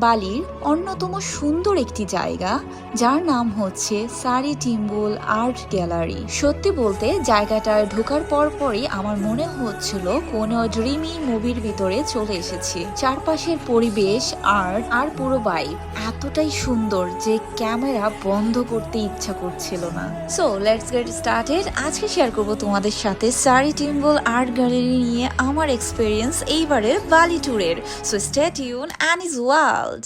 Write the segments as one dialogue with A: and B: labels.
A: বালির অন্যতম সুন্দর একটি জায়গা যার নাম হচ্ছে সারি টিম্বল আর্ট গ্যালারি। সত্যি বলতে জায়গাটায় ঢোকার পরই আমার মনে হচ্ছিল কোনো ড্রিমি মুভির ভিতরে চলে এসেছি। চারপাশের পরিবেশ আর পুরো ভাইব এতটাই সুন্দর যে ক্যামেরা বন্ধ করতে ইচ্ছা করছিল না। So let's get started. আজকে শেয়ার করব তোমাদের সাথে সারি টিম্বল আর্ট গ্যালারি নিয়ে আমার এক্সপিরিয়েন্স এইবারের বালি ট্যুরের। So stay tune Annie's world.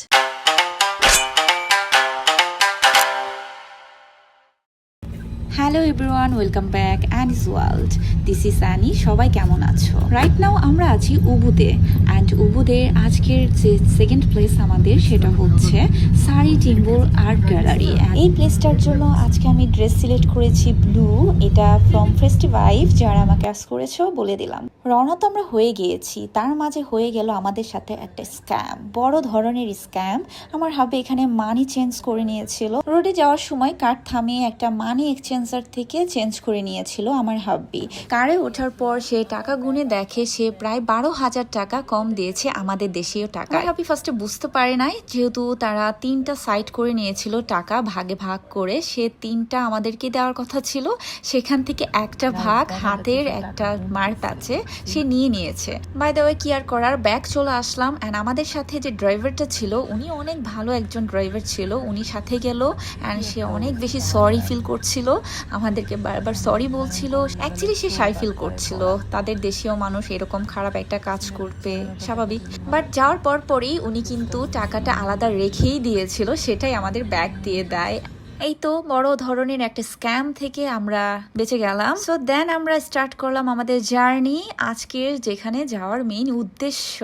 A: Hello everyone, welcome back Annie's world. This is Annie. সবাই কেমন আছো? রাইট নাও আমরা আছি উবুতে, অ্যান্ড উবুদের আজকের যে সেকেন্ড প্লেস আমাদের সেটা হচ্ছে সারি টিম্বল আর্ট গ্যালারি। এই প্লেসটার জন্য আজকে আমি ড্রেস সিলেক্ট করেছি ব্লু। এটা ফ্রম ফেস্টিভাইভ। যারা আমাকে আস করেছো বলে দিলাম। রওনা তো আমরা হয়ে গিয়েছি, তার মাঝে হয়ে গেল আমাদের সাথে একটা স্ক্যাম, বড় ধরনের স্ক্যাম। আমার হাবে এখানে মানি চেঞ্জ করে নিয়েছিল। রোডে যাওয়ার সময় কার থামিয়ে একটা মানি এক্সচেঞ্জার থেকে চেঞ্জ করে নিয়েছিল আমার হাব্বি। কারে ওঠার পর সে টাকা গুনে দেখে সে প্রায় 12,000 টাকা কম দিয়েছে আমাদের দেশীয় টাকা। হাব্বি ফার্স্টে বুঝতে পারে নাই, যেহেতু তারা 3টা সাইড করে নিয়েছিল টাকা ভাগে ভাগ করে। সে 3টা আমাদেরকে দেওয়ার কথা ছিল, সেখান থেকে একটা ভাগ হাতের একটা মার্ক আছে সে নিয়ে নিয়েছে। বাই দ্য ওয়ে কি আর করার, ব্যাক চলে আসলাম। অ্যান্ড আমাদের সাথে যে ড্রাইভারটা ছিল উনি অনেক ভালো একজন ড্রাইভার ছিল। উনি সাথে গেল অ্যান্ড সে অনেক বেশি সরি ফিল করছিল, আমাদেরকে বারবার সরি বলছিল। অ্যাকচুয়ালি সে শাই ফিল করছিল, তাদের দেশীয় মানুষ এরকম খারাপ একটা কাজ করবে স্বাভাবিক। বাট যাওয়ার পরই উনি কিন্তু টাকাটা আলাদা রেখেই দিয়েছিল, সেটাই আমাদের ব্যাগ দিয়ে দেয়। এই তো বড় ধরনের একটা স্ক্যাম থেকে আমরা বেঁচে গেলাম। সো দেন আমরা স্টার্ট করলাম আমাদের জার্নি। আজকের যেখানে যাওয়ার মেইন উদ্দেশ্য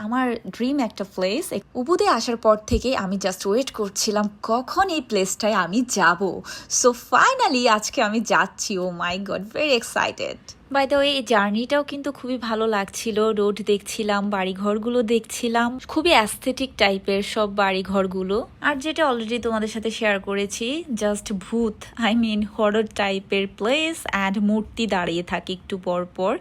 A: আমার ড্রিম একটা প্লেস। উবুদে আসার পর থেকে আমি জাস্ট ওয়েট করছিলাম কখন এই প্লেসটায় আমি যাব। সো ফাইনালি আজকে আমি যাচ্ছি। Oh my god, very excited. By the way এই জার্নিটাও কিন্তু খুবই ভালো লাগছিল। রোড দেখছিলাম, বাড়িঘরগুলো দেখছিলাম, খুবই অ্যাস্থেটিক টাইপের সব বাড়িঘরগুলো। আর যেটা অলরেডি তোমাদের সাথে শেয়ার করেছি, জাস্ট ভূত হরর টাইপের প্লেস অ্যান্ড মূর্তি দাঁড়িয়ে থাকে একটু পর।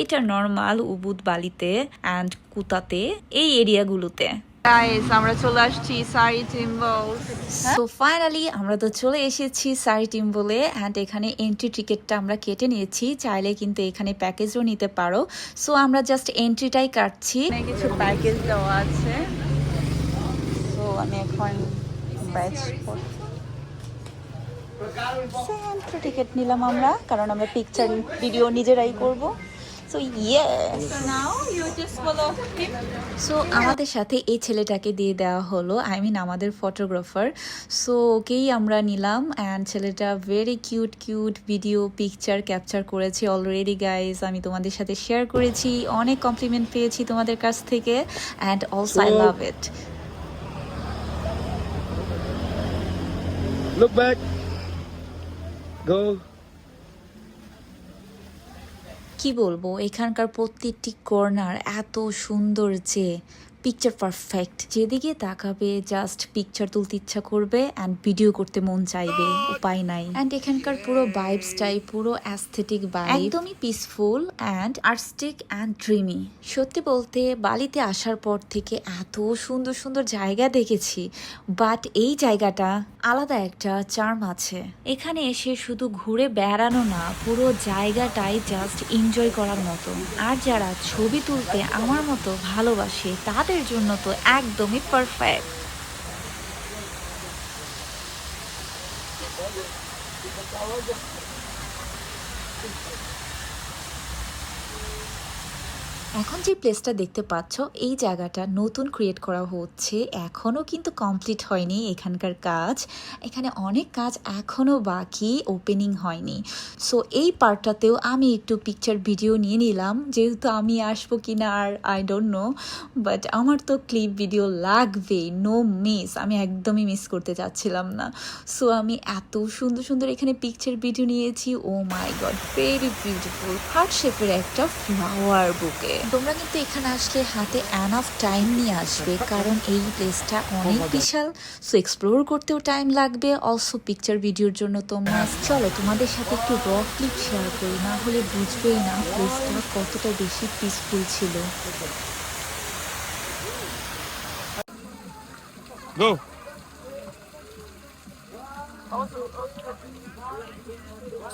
A: এটা নর্মাল উবুদ বালিতে অ্যান্ড কুতাতে, এই এরিয়াগুলোতে। গাইস আমরা চলে আসছি সারি টিম্বল। সো ফাইনালি আমরা তো চলে এসেছি সারি টিম্বলে অ্যান্ড এখানে এন্ট্রি টিকিটটা আমরা কেটে নিয়েছি। চাইলে কিন্তু এখানে প্যাকেজও নিতে পারো। সো আমরা জাস্ট এন্ট্রিটাই কাটছি। কিছু প্যাকেজ দেওয়া আছে। সো আমি এখন এন্ট্রি টিকিট নিলাম আমরা, কারণ আমরা পিকচার ভিডিও নিজেরাই করব। So yes, now you just follow him. So আমাদের সাথে এই ছেলেটাকে দিয়ে দেওয়া হলো, আমাদের ফটোগ্রাফার। সো ওকেই আমরা নিলাম অ্যান্ড ছেলেটা very cute video picture capture করেছে অলরেডি। গাইজ আমি তোমাদের সাথে শেয়ার করেছি, অনেক কমপ্লিমেন্ট পেয়েছি তোমাদের কাছ থেকে and also I love it.
B: Look back. Go.
A: কি বলবো, এখানকার প্রত্যেকটি কর্নার এত সুন্দর যে পিকচার পারফেক্ট। যেদিকে তাকাবে জাস্ট পিকচার তুলতে ইচ্ছা করবে অ্যান্ড ভিডিও করতে মন চাইবে, উপায় নাই। অ্যান্ড এখানকার পুরো ভাইবসটাই পুরো অ্যাস্থেটিক ভাইব, একদমই peaceful and artistic and dreamy. সত্যি বলতে বালিতে আসার পর থেকে এত সুন্দর জায়গা দেখেছি, বাট এই জায়গাটা আলাদা একটা চার্ম আছে। এখানে এসে শুধু ঘুরে বেড়ানো না, পুরো জায়গাটাই জাস্ট এনজয় করার মতো। আর যারা ছবি তুলতে আমার মতো ভালোবাসে তাদের জন্য তো একদমই পারফেক্ট। এখন যে প্লেসটা দেখতে পাচ্ছ, এই জায়গাটা নতুন ক্রিয়েট করা হচ্ছে, এখনও কিন্তু কমপ্লিট হয়নি এখানকার কাজ। এখানে অনেক কাজ এখনও বাকি, ওপেনিং হয়নি। সো এই পার্টটাতেও আমি একটু পিকচার ভিডিও নিয়ে নিলাম, যেহেতু আমি আসবো কিনা আর আই ডোন্ট নো, বাট আমার তো ক্লিপ ভিডিও লাগবে, নো মিস। আমি একদমই মিস করতে চাচ্ছিলাম না। সো আমি এত সুন্দর এখানে পিকচার ভিডিও নিয়েছি। ও my god, very beautiful. Heart শেপের একটা ফ্লাওয়ার বুকে। তোমরা কিন্তু এখানে আসলে হাতে এনাফ টাইম নিয়ে আসবে, কারণ এই প্লেসটা অনেক বিশাল। সো এক্সপ্লোর করতেও টাইম লাগবে, অলসো পিকচার ভিডিওর জন্য তোমরা। চলো তোমাদের সাথে একটু র ক্লিপ শেয়ার করি, না হলে বুঝবেই না প্লেসটা কতটা বেশি পিসফুল ছিল।
B: Go.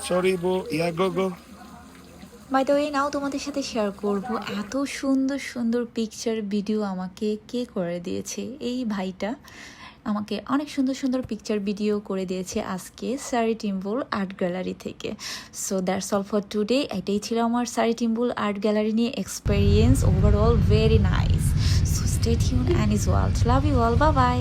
B: Sorry, bro. Yeah, go.
A: By the way now তোমাদের সাথে শেয়ার করব এত সুন্দর সুন্দর পিকচার ভিডিও আমাকে কে করে দিয়েছে। এই ভাইটা আমাকে অনেক সুন্দর সুন্দর পিকচার ভিডিও করে দিয়েছে আজকে সারি টিম্বল আর্ট গ্যালারি থেকে। So that's all for today. এটাই ছিল আমার সারি টিম্বল আর্ট গ্যালারি নিয়ে experience. Overall very nice. So stay tune and is world. Love you all. Bye by.